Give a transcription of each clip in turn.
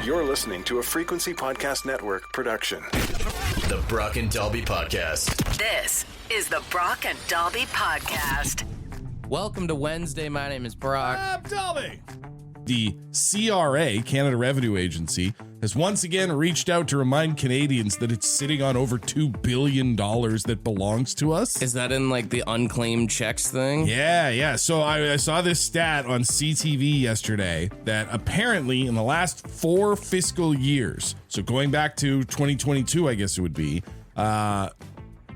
You're listening to a Frequency Podcast Network production. The Brock and Dalby Podcast. This is the Brock and Dalby Podcast. Welcome to Wednesday. My name is Brock. I'm Dalby. The CRA, Canada Revenue Agency, has once again reached out to remind Canadians that it's sitting on over $2 billion that belongs to us. Is that in like the unclaimed checks thing? Yeah. So I saw this stat on CTV yesterday that apparently in the last 4 fiscal years, so going back to 2022, I guess it would be,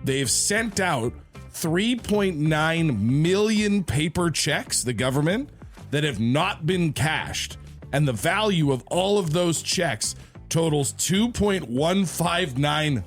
they've sent out 3.9 million paper checks, the government, that have not been cashed. And the value of all of those checks totals $2.159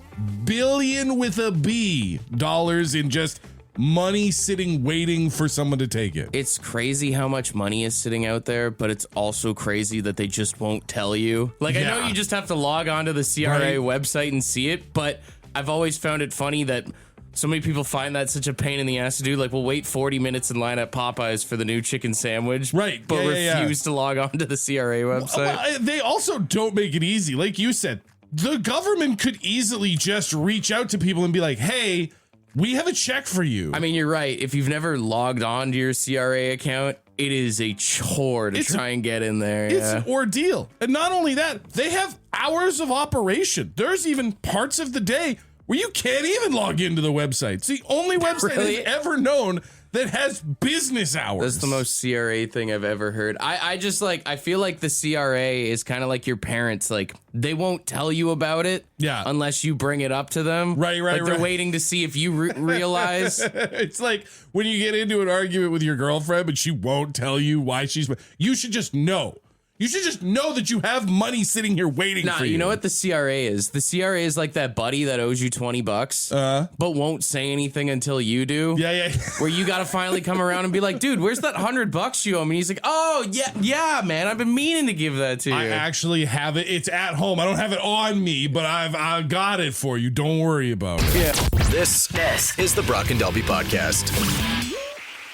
billion with a B dollars in just money sitting waiting for someone to take it. It's crazy how much money is sitting out there, but it's also crazy that they just won't tell you. Like, I know you just have to log on to the CRA website and see it, but I've always found it funny that so many people find that such a pain in the ass to do. Like, we'll wait 40 minutes in line at Popeyes for the new chicken sandwich. Right. But refuse to log on to the CRA website. Well, they also don't make it easy. Like you said, the government could easily just reach out to people and be like, hey, we have a check for you. I mean, you're right. If you've never logged on to your CRA account, it is a chore to try and get in there. It's an ordeal. And not only that, they have hours of operation. There's even parts of the day where you can't even log into the website. It's the only website I've ever known that has business hours. That's the most CRA thing I've ever heard. I just I feel like the CRA is kind of like your parents. Like, they won't tell you about it unless you bring it up to them. Right. They're waiting to see if you realize. It's like when you get into an argument with your girlfriend, but she won't tell you why you should just know. You should just know that you have money sitting here waiting for you. You know what the CRA is? The CRA is like that buddy that owes you $20, but won't say anything until you do. Yeah. Where you got to finally come around and be like, dude, where's that $100 you owe me? And he's like, oh, yeah, man, I've been meaning to give that to you. I actually have it. It's at home. I don't have it on me, but I've got it for you. Don't worry about it. Yeah. This is the Brock and Dalby Podcast.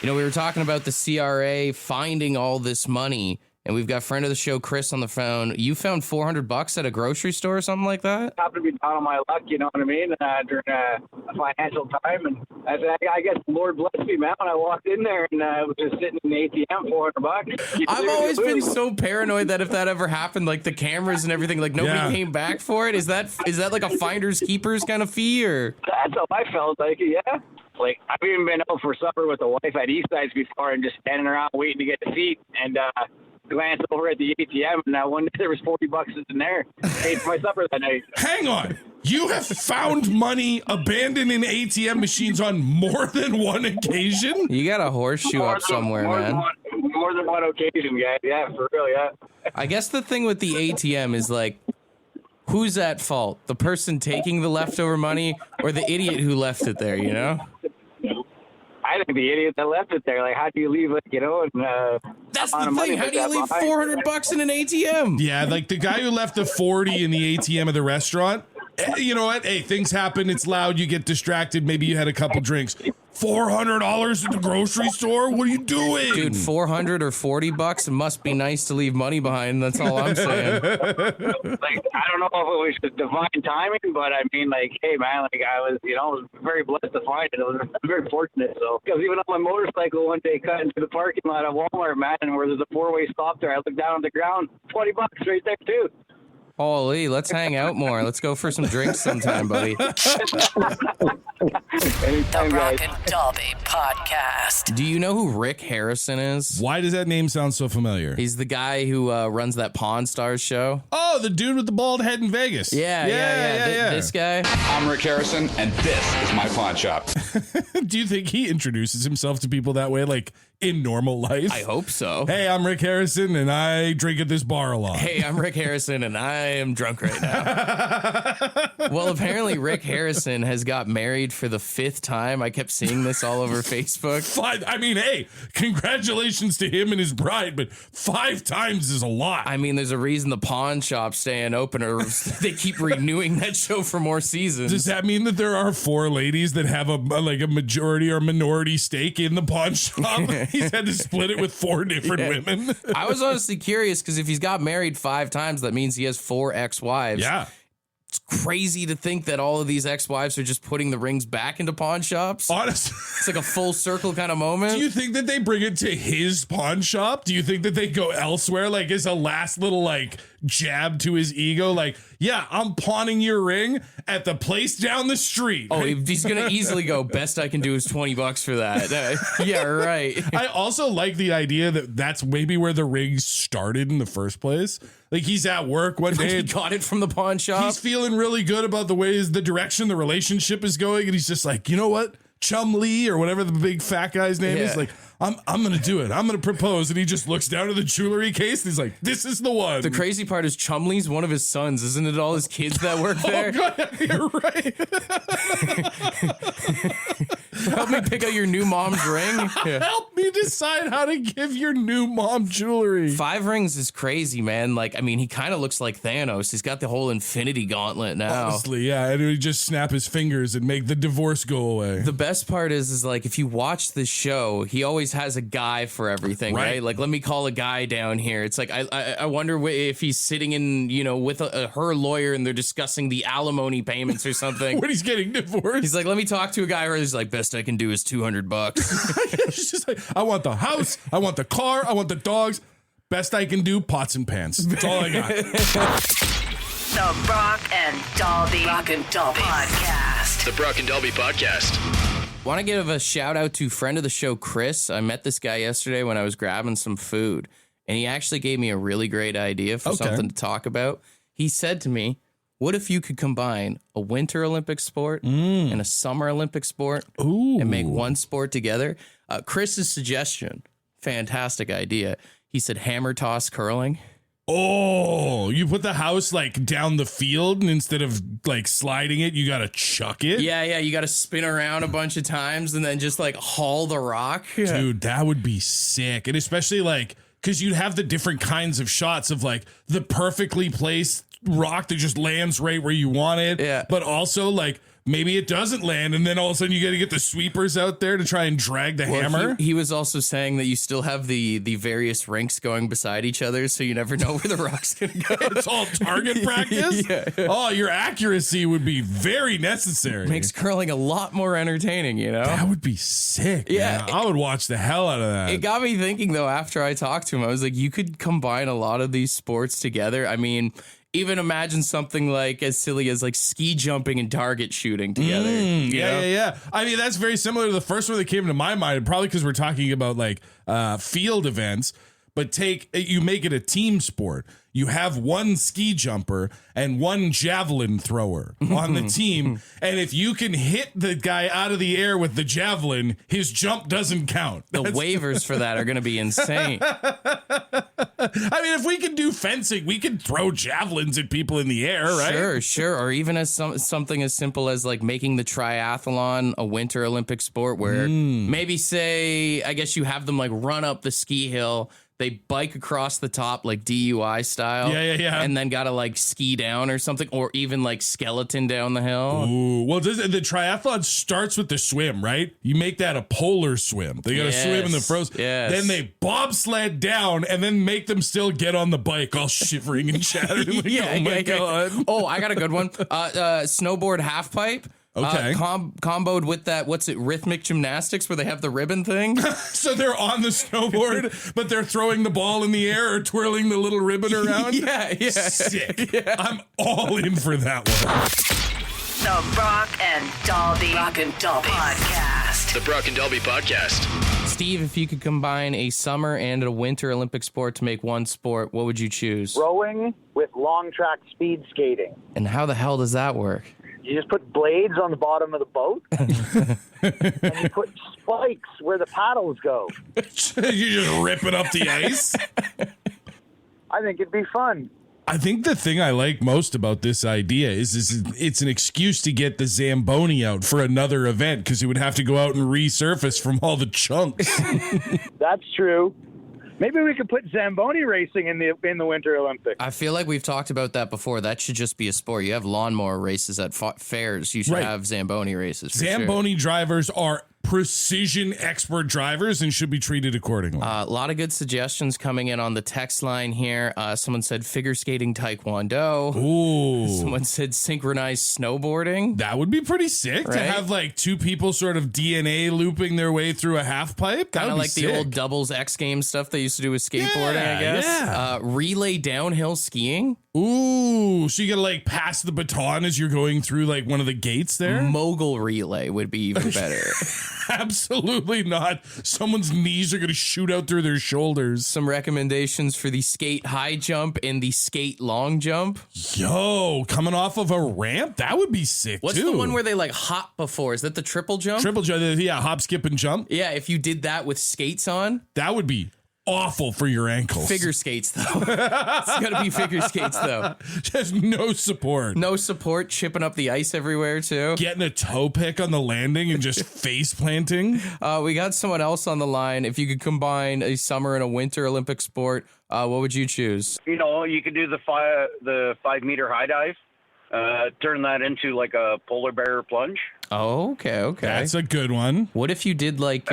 You know, we were talking about the CRA finding all this money. And we've got friend of the show, Chris, on the phone. You found $400 at a grocery store or something like that? Happened to be down on my luck, you know what I mean, during a financial time. And I guess the Lord bless me, man, when I walked in there and was just sitting in the ATM, $400. I've always been so paranoid that if that ever happened, like the cameras and everything, like nobody came back for it. Is that like a finders keepers kind of fee, or? That's how I felt like it, yeah. Like, I've even been out for supper with the wife at East Sides before and just standing around waiting to get a seat. And, glanced over at the ATM, and one day there was $40 in there. Paid for my supper that night. Hang on. You have found money abandoned in ATM machines on more than one occasion? You got a horseshoe up somewhere, man. More than one occasion, guys. Yeah, for real, yeah. I guess the thing with the ATM is, like, who's at fault? The person taking the leftover money or the idiot who left it there, you know? I think the idiot that left it there. Like, how do you leave it, you know? And, that's the thing. How do you leave $400 in an ATM? Yeah, like the guy who left the 40 in the ATM of the restaurant. You know what? Hey, things happen. It's loud. You get distracted. Maybe you had a couple drinks. $400 at the grocery store? What are you doing? Dude, $400 or $40, it must be nice to leave money behind. That's all I'm saying. Like, I don't know if it was just divine timing, but I mean, like, hey, man, like, I was, very blessed to find it. I was very fortunate. So, because even on my motorcycle one day, cut into the parking lot of Walmart, man, and where there's a 4-way stop there, I looked down on the ground, $20 right there, too. Holy, let's hang out more. Let's go for some drinks sometime, buddy. The Brock and Dalby Podcast. Do you know who Rick Harrison is? Why does that name sound so familiar? He's the guy who runs that Pawn Stars show. Oh, the dude with the bald head in Vegas. Yeah. This guy. I'm Rick Harrison, and this is my pawn shop. Do you think he introduces himself to people that way, like in normal life? I hope so. Hey, I'm Rick Harrison, and I drink at this bar a lot. Hey, I'm Rick Harrison, and I am drunk right now. Well, apparently Rick Harrison has got married for the 5th time. I kept seeing this all over Facebook. I mean, hey, congratulations to him and his bride, but 5 times is a lot. I mean, there's a reason the pawn shop's staying open, or they keep renewing that show for more seasons. Does that mean that there are 4 ladies that have a majority or minority stake in the pawn shop? He's had to split it with 4 different women. I was honestly curious because if he's got married 5 times, that means he has 4 ex-wives. Yeah. It's crazy to think that all of these ex-wives are just putting the rings back into pawn shops. Honestly. It's like a full circle kind of moment. Do you think that they bring it to his pawn shop? Do you think that they go elsewhere? Like, as a last little, like, jab to his ego? Like, yeah, I'm pawning your ring at the place down the street. Oh, he's going to easily go, best I can do is $20 for that. Yeah, right. I also like the idea that that's maybe where the ring started in the first place. Like, he's at work one day. He got it from the pawn shop. He's feeling really good about the direction the relationship is going. And he's just like, you know what? Chum Lee or whatever the big fat guy's name is, like, I'm going to do it. I'm going to propose. And he just looks down at the jewelry case and he's like, this is the one. The crazy part is Chumley's one of his sons. Isn't it all his kids that work there? Oh, God, you're right. Help me pick out your new mom's ring. Yeah. Help me decide how to give your new mom jewelry. 5 rings is crazy, man. Like, I mean, he kind of looks like Thanos. He's got the whole Infinity Gauntlet now. Honestly, yeah. And he just snap his fingers and make the divorce go away. The best part is like, if you watch this show, he always has a guy for everything, right? Like, let me call a guy down here. It's like, I wonder if he's sitting in, with her lawyer and they're discussing the alimony payments or something. When he's getting divorced. He's like, let me talk to a guy where he's like, best I can do is $200. It's just like, I want the house, I want the car, I want the dogs. Best I can do, pots and pans. That's all I got. The Brock and Dalby Podcast. The Brock and Dalby Podcast. Want to give a shout out to friend of the show, Chris. I met this guy yesterday when I was grabbing some food, and he actually gave me a really great idea for something to talk about. He said to me, what if you could combine a Winter Olympic sport and a Summer Olympic sport and make one sport together? Chris's suggestion, fantastic idea. He said hammer toss curling. Oh, you put the house like down the field and instead of like sliding it, you got to chuck it? Yeah. You got to spin around a bunch of times and then just like haul the rock. Dude, that would be sick. And especially like, because you'd have the different kinds of shots of like the perfectly placed rock that just lands right where you want it. Yeah. But also like maybe it doesn't land and then all of a sudden you got to get the sweepers out there to try and drag the hammer. He was also saying that you still have the various rinks going beside each other, so you never know where the rock's going to go. It's all target practice? Yeah. Oh, your accuracy would be very necessary. Makes curling a lot more entertaining, That would be sick. Yeah. Man. I would watch the hell out of that. It got me thinking, though, after I talked to him, I was like, you could combine a lot of these sports together. I mean, even imagine something like as silly as like ski jumping and target shooting together. Yeah. I mean, that's very similar to the first one that came to my mind, probably because we're talking about like field events, but you make it a team sport. You have one ski jumper and one javelin thrower on the team. And if you can hit the guy out of the air with the javelin, his jump doesn't count. The waivers for that are going to be insane. I mean, if we can do fencing, we can throw javelins at people in the air, right? Sure. Or even as something as simple as like making the triathlon a Winter Olympic sport where maybe say, I guess you have them like run up the ski hill. They bike across the top like DUI style. Yeah. And then got to like ski down or something, or even like skeleton down the hill. Ooh, well, the triathlon starts with the swim, right? You make that a polar swim. They got to swim in the frozen. Yes. Then they bobsled down and then make them still get on the bike all shivering and shattering. Like, oh my God. Oh, I got a good one. Snowboard half pipe. Okay. Comboed with that, what's it, rhythmic gymnastics where they have the ribbon thing? So they're on the snowboard, but they're throwing the ball in the air or twirling the little ribbon around? Yeah. Sick. Yeah. I'm all in for that one. The Brock and Dalby Podcast. The Brock and Dalby Podcast. Steve, if you could combine a summer and a winter Olympic sport to make one sport, what would you choose? Rowing with long track speed skating. And how the hell does that work? You just put blades on the bottom of the boat, and you put spikes where the paddles go. You just rip it up the ice? I think it'd be fun. I think the thing I like most about this idea is it's an excuse to get the Zamboni out for another event because it would have to go out and resurface from all the chunks. That's true. Maybe we could put Zamboni racing in the Winter Olympics. I feel like we've talked about that before. That should just be a sport. You have lawnmower races at fairs. You should have Zamboni races. Zamboni drivers are precision expert drivers and should be treated accordingly. A lot of good suggestions coming in on the text line here. Someone said figure skating taekwondo. Ooh. Someone said synchronized snowboarding. That would be pretty sick to Right? have like two people sort of DNA looping their way through a half pipe. Kind of like the old doubles X Games stuff they used to do with skateboarding, I guess. Yeah. Relay downhill skiing. Ooh, so you gotta like pass the baton as you're going through like one of the gates there? Mogul relay would be even better. Absolutely not. Someone's knees are gonna shoot out through their shoulders. Some recommendations for the skate high jump and the skate long jump. Yo, coming off of a ramp? That would be sick What's too. the one where they like hop before? Is that the triple jump? Triple jump, yeah, hop, skip, and jump. Yeah, if you did that with skates on. That would be awful for your ankles. Figure skates, though. It's got to be figure skates, though. Just no support. No support, chipping up the ice everywhere, too. Getting a toe pick on the landing and just face planting. We got someone else on the line. If you could combine a summer and a winter Olympic sport, what would you choose? You know, you could do the 5 meter high dive, turn that into like a polar bear plunge. Oh, okay. That's a good one. What if you did like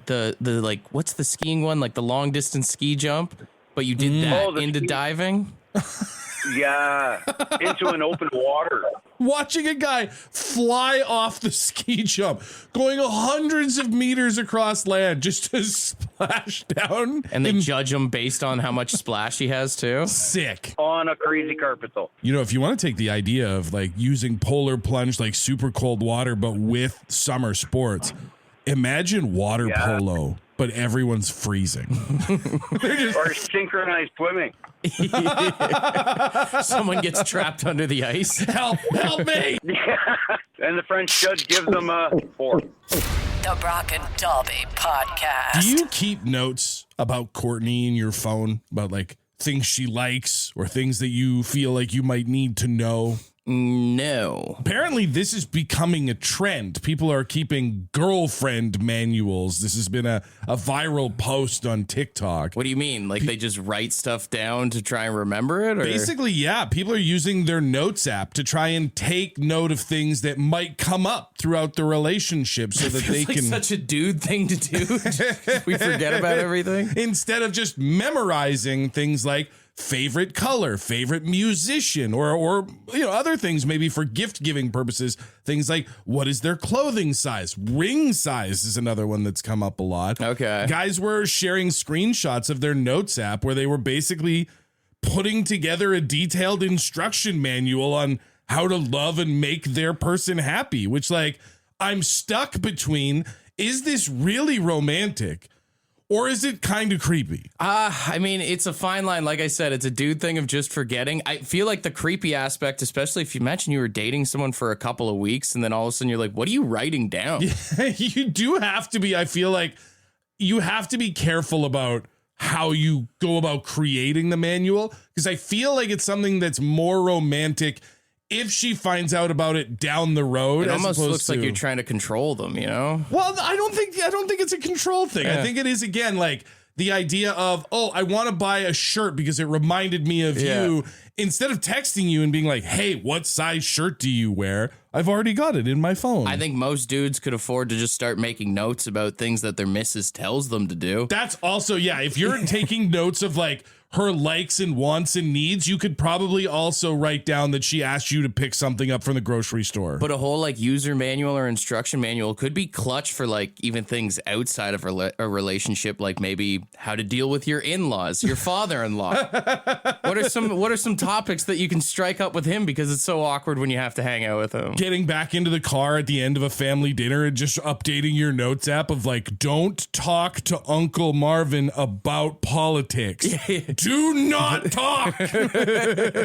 the like what's the skiing one, like the long distance ski jump, but you did that into diving? Yeah, into an open water. Watching a guy fly off the ski jump, going hundreds of meters across land just to splash down. And they judge him based on how much splash he has, too. Sick. On a crazy carpet, though. You know, if you want to take the idea of like using polar plunge, like super cold water, but with summer sports, imagine water polo, but everyone's freezing. Or synchronized swimming. Someone gets trapped under the ice. Help me! Yeah. And the French judge gives them a 4. The Brock and Dalby Podcast. Do you keep notes about Courtney in your phone about like things she likes or things that you feel like you might need to know? No. Apparently, this is becoming a trend. People are keeping girlfriend manuals. This has been a viral post on TikTok. What do you mean? Like they just write stuff down to try and remember it? Or? Basically, yeah. People are using their notes app to try and take note of things that might come up throughout the relationship so that they like can... such a dude thing to do. We forget about everything. Instead of just memorizing things like favorite color, favorite musician, or you know, other things maybe for gift giving purposes. Things like what is their clothing size? Ring size is another one that's come up a lot. Okay. Guys were sharing screenshots of their notes app where they were basically putting together a detailed instruction manual on how to love and make their person happy, which like I'm stuck between, is this really romantic? Or is it kind of creepy? I mean, it's a fine line. Like I said, it's a dude thing of just forgetting. I feel like the creepy aspect, especially if you mention you were dating someone for a couple of weeks and then all of a sudden you're like, what are you writing down? You do have to be, I feel like you have to be careful about how you go about creating the manual, because I feel like it's something that's more romantic if she finds out about it down the road. It almost looks like to, you're trying to control them, you know? Well, I don't think it's a control thing. Yeah. I think it is, again, like the idea of, oh, I want to buy a shirt because it reminded me of you. Instead of texting you and being like, hey, what size shirt do you wear? I've already got it in my phone. I think most dudes could afford to just start making notes about things that their missus tells them to do. That's also, yeah, if you're taking notes of like her likes and wants and needs, you could probably also write down that she asked you to pick something up from the grocery store. But a whole like user manual or instruction manual could be clutch for like even things outside of a relationship, like maybe how to deal with your in-laws, your father-in-law. What are some topics that you can strike up with him because it's so awkward when you have to hang out with him? Getting back into the car at the end of a family dinner and just updating your notes app of like, don't talk to Uncle Marvin about politics. Do not talk.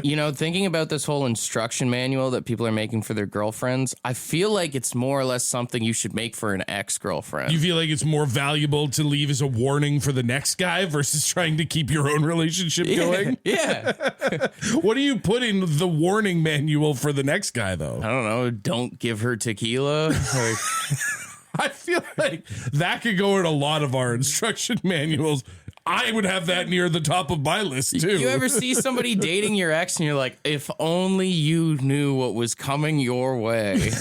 You know, thinking about this whole instruction manual that people are making for their girlfriends, I feel like it's more or less something you should make for an ex-girlfriend. You feel like it's more valuable to leave as a warning for the next guy versus trying to keep your own relationship going? Yeah. What do you put in the warning manual for the next guy, though? I don't know. Don't give her tequila. Like, I feel like that could go in a lot of our instruction manuals. I would have that near the top of my list too. You ever see somebody dating your ex and you're like, if only you knew what was coming your way?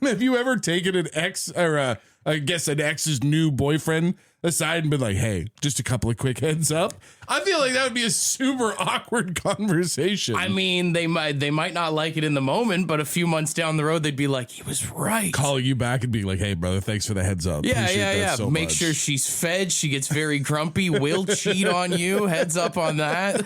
Have you ever taken an ex or I guess an ex's new boyfriend aside and been like, hey, just a couple of quick heads up? I feel like that would be a super awkward conversation. I mean, they might not like it in the moment, but a few months down the road, they'd be like, he was right. Calling you back and being like, hey, brother, thanks for the heads up. Yeah, Appreciate that so Make much. sure she's fed. She gets very grumpy. Will cheat on you. Heads up on that.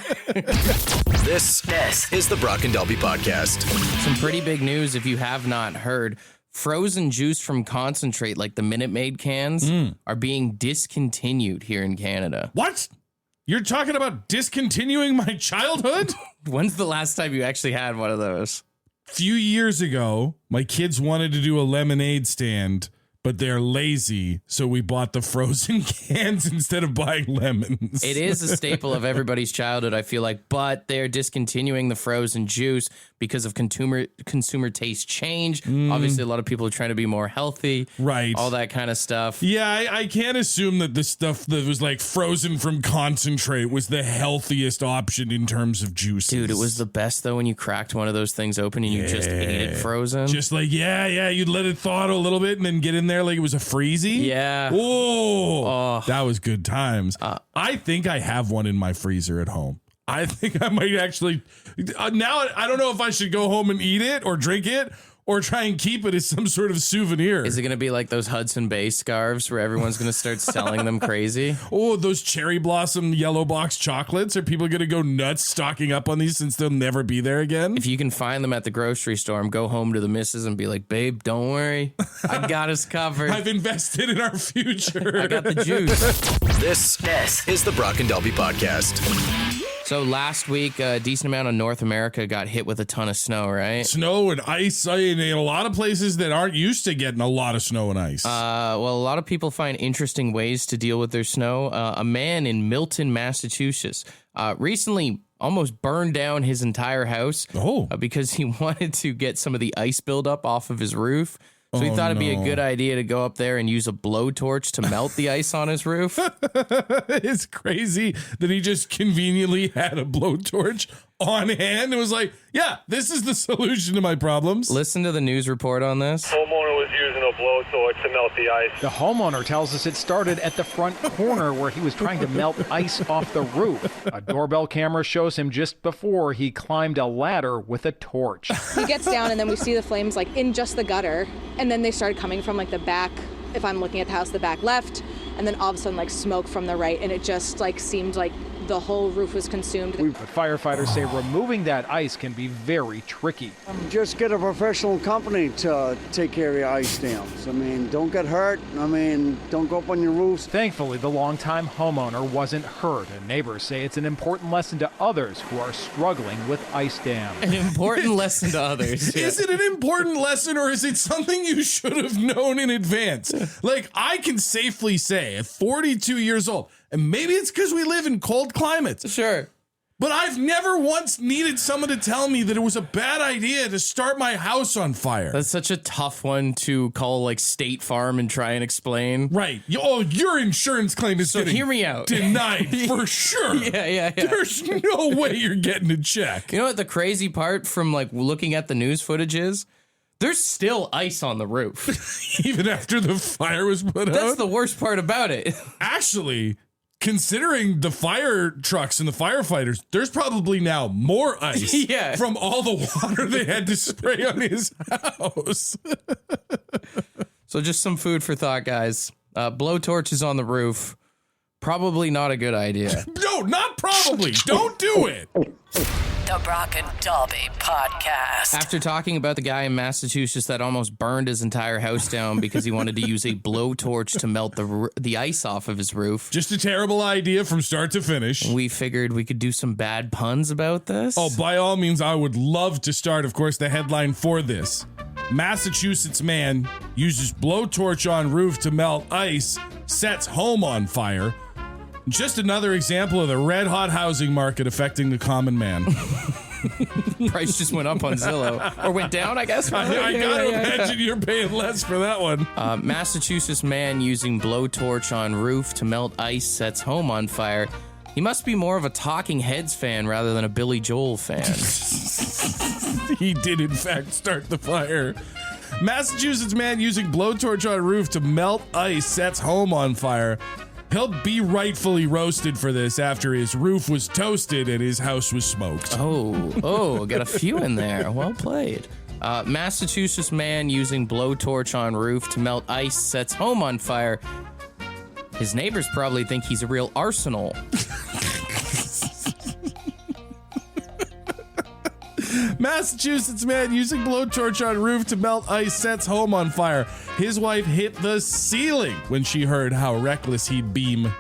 This is the Brock and Dalby Podcast. Some pretty big news if you have not heard. Frozen juice from concentrate, like the Minute Maid cans, are being discontinued here in Canada. What? You're talking about discontinuing my childhood? When's the last time you actually had one of those? Few years ago, my kids wanted to do a lemonade stand, but they're lazy, so we bought the frozen cans instead of buying lemons. It is a staple of everybody's childhood, I feel like, but they're discontinuing the frozen juice because of consumer taste change. Obviously, a lot of people are trying to be more healthy. Right. All that kind of stuff. Yeah, I can't assume that the stuff that was like frozen from concentrate was the healthiest option in terms of juices. Dude, it was the best, though, when you cracked one of those things open and you just ate it frozen. Just like, you'd let it thaw out a little bit and then get in there like it was a freezy. Yeah. Oh, that was good times. I think I have one in my freezer at home. I think I might actually, now I don't know if I should go home and eat it or drink it or try and keep it as some sort of souvenir. Is it going to be like those Hudson Bay scarves where everyone's going to start selling them crazy? Oh, those cherry blossom yellow box chocolates. Are people going to go nuts stocking up on these since they'll never be there again? If you can find them at the grocery store, go home to the missus and be like, babe, don't worry. I got us covered. I've invested in our future. I got the juice. This is the Brock and Dalby Podcast. So last week, a decent amount of North America got hit with a ton of snow, right? Snow and ice in a lot of places that aren't used to getting a lot of snow and ice. Well, a lot of people find interesting ways to deal with their snow. A man in Milton, Massachusetts, recently almost burned down his entire house because he wanted to get some of the ice buildup off of his roof. So he thought it'd be a good idea to go up there and use a blowtorch to melt the ice on his roof. It's crazy that he just conveniently had a blowtorch on hand and was like, yeah, this is the solution to my problems. Listen to the news report on this. Homeowner was using a blowtorch to melt the ice. The homeowner tells us it started at the front corner where he was trying to melt ice off the roof. A doorbell camera shows him just before he climbed a ladder with a torch. He gets down and then we see the flames like in just the gutter, and then they started coming from like the back, if I'm looking at the house, the back left, and then all of a sudden like smoke from the right, and it just like seemed like the whole roof was consumed. But firefighters say removing that ice can be very tricky. Just get a professional company to take care of your ice dams. I mean, don't get hurt. I mean, don't go up on your roofs. Thankfully, the longtime homeowner wasn't hurt, and neighbors say it's an important lesson to others who are struggling with ice dams. An important lesson to others. Yeah. Is it an important lesson or is it something you should have known in advance? Like, I can safely say at 42 years old, and maybe it's because we live in cold climates. Sure. But I've never once needed someone to tell me that it was a bad idea to start my house on fire. That's such a tough one to call like State Farm and try and explain. Right. Oh, your insurance claim is hear me out. Denied for sure. Yeah. There's no way you're getting a check. You know what the crazy part from like looking at the news footage is? There's still ice on the roof. Even after the fire was put out? That's the worst part about it. Actually, considering the fire trucks and the firefighters, there's probably now more ice from all the water they had to spray on his house. So just some food for thought, guys. Blowtorches on the roof. Probably not a good idea. No, not probably. Don't do it. The Brock and Dalby Podcast. After talking about the guy in Massachusetts that almost burned his entire house down because he wanted to use a blowtorch to melt the ice off of his roof. Just a terrible idea from start to finish. We figured we could do some bad puns about this. Oh, by all means, I would love to start, of course, the headline for this. Massachusetts man uses blowtorch on roof to melt ice, sets home on fire. Just another example of the red-hot housing market affecting the common man. Price just went up on Zillow. Or went down, I guess. I gotta imagine you're paying less for that one. Massachusetts man using blowtorch on roof to melt ice sets home on fire. He must be more of a Talking Heads fan rather than a Billy Joel fan. He did, in fact, start the fire. Massachusetts man using blowtorch on roof to melt ice sets home on fire. He'll be rightfully roasted for this after his roof was toasted and his house was smoked. Oh, got a few in there. Well played. Massachusetts man using blowtorch on roof to melt ice sets home on fire. His neighbors probably think he's a real arsenal. Massachusetts man using blowtorch on roof to melt ice sets home on fire. His wife hit the ceiling when she heard how reckless he'd beam.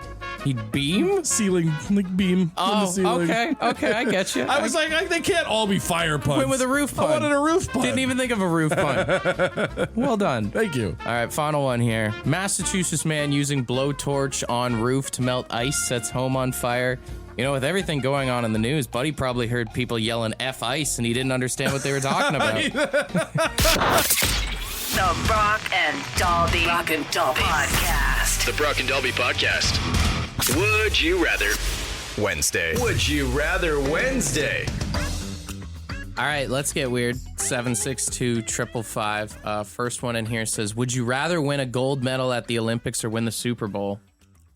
He'd beam? Ceiling, like beam from the ceiling. Okay, I get you. I was like, they can't all be fire puns. Went with a roof pun. I wanted a roof pun. Didn't even think of a roof pun. Well done. Thank you. All right, final one here. Massachusetts man using blowtorch on roof to melt ice sets home on fire. You know, with everything going on in the news, Buddy probably heard people yelling F ice and he didn't understand what they were talking about. The Brock and Dalby Podcast. The Brock and Dalby Podcast. Would you rather Wednesday? Would you rather Wednesday? All right, let's get weird. 762-555. First one in here says, would you rather win a gold medal at the Olympics or win the Super Bowl?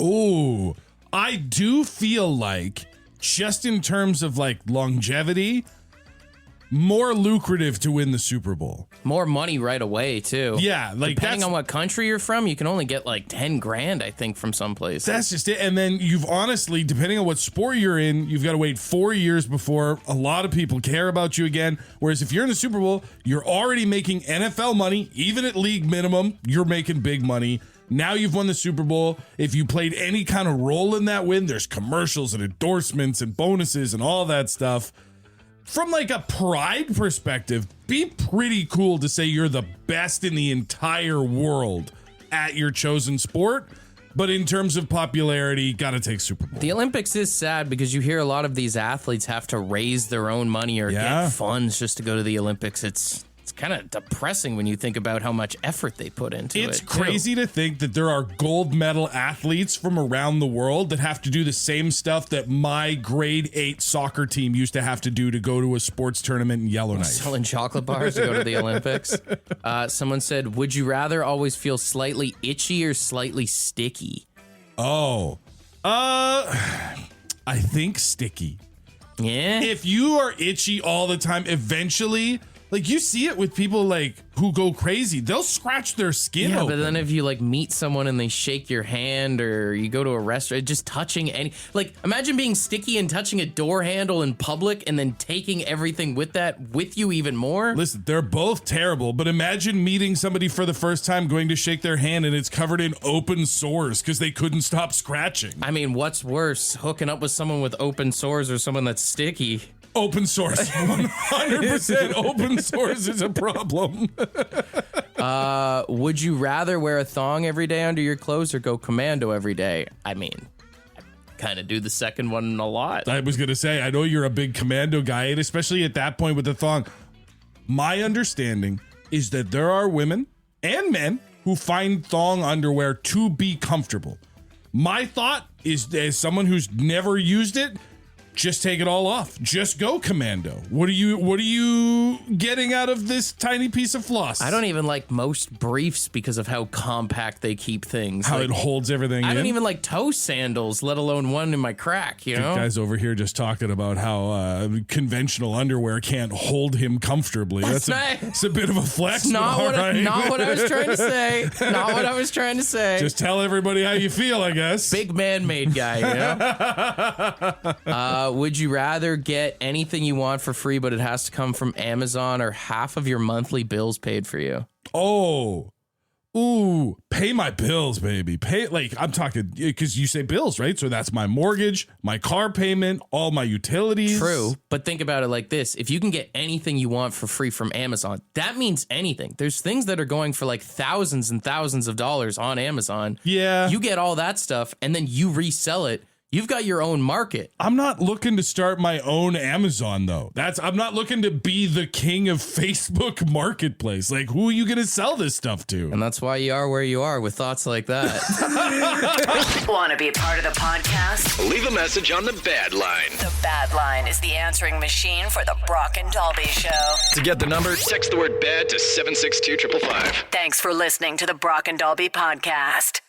Ooh, I do feel like, just in terms of like longevity, more lucrative to win the Super Bowl. More money right away, too. Yeah, like depending on what country you're from, you can only get like 10 grand, I think, from some places. That's just it. And then you've honestly, depending on what sport you're in, you've got to wait 4 years before a lot of people care about you again. Whereas if you're in the Super Bowl, you're already making NFL money, even at league minimum, you're making big money. Now you've won the Super Bowl. If you played any kind of role in that win, there's commercials and endorsements and bonuses and all that stuff. From like a pride perspective, be pretty cool to say you're the best in the entire world at your chosen sport. But in terms of popularity, gotta take Super Bowl. The Olympics is sad because you hear a lot of these athletes have to raise their own money or get funds just to go to the Olympics. It's kind of depressing when you think about how much effort they put into it. It's crazy to think that there are gold medal athletes from around the world that have to do the same stuff that my grade 8 soccer team used to have to do to go to a sports tournament in Yellowknife. Selling chocolate bars to go to the Olympics. Someone said, would you rather always feel slightly itchy or slightly sticky? Oh, I think sticky. Yeah. If you are itchy all the time, eventually, like you see it with people like who go crazy, they'll scratch their skin open. But then if you like meet someone and they shake your hand or you go to a restaurant, just touching any, like imagine being sticky and touching a door handle in public and then taking everything with that with you even more. Listen, they're both terrible, but imagine meeting somebody for the first time, going to shake their hand and it's covered in open sores because they couldn't stop scratching. I mean, what's worse, hooking up with someone with open sores or someone that's sticky? Open source. 100% open source is a problem. Would you rather wear a thong every day under your clothes or go commando every day? I mean, I kind of do the second one a lot. I was going to say, I know you're a big commando guy, and especially at that point with the thong. My understanding is that there are women and men who find thong underwear to be comfortable. My thought is, as someone who's never used it, just take it all off. Just go commando. What are you getting out of this tiny piece of floss? I don't even like most briefs because of how compact they keep things. How it holds everything in. I don't even like toe sandals, let alone one in my crack, you know? Guys over here just talking about how conventional underwear can't hold him comfortably. That's a bit of a flex. Not what I was trying to say. Not what I was trying to say. Just tell everybody how you feel, I guess. Big man-made guy, you know? Would you rather get anything you want for free, but it has to come from Amazon, or half of your monthly bills paid for you? Oh, ooh, pay my bills, baby. Pay, like, I'm talking, because you say bills, right? So that's my mortgage, my car payment, all my utilities. True, but think about it like this. If you can get anything you want for free from Amazon, that means anything. There's things that are going for like thousands and thousands of dollars on Amazon. Yeah. You get all that stuff, and then you resell it. You've got your own market. I'm not looking to start my own Amazon, though. I'm not looking to be the king of Facebook Marketplace. Like, who are you going to sell this stuff to? And that's why you are where you are with thoughts like that. Want to be a part of the podcast? Leave a message on the Bad Line. The Bad Line is the answering machine for the Brock and Dalby Show. To get the number, text the word BAD to 762-555. Thanks for listening to the Brock and Dalby podcast.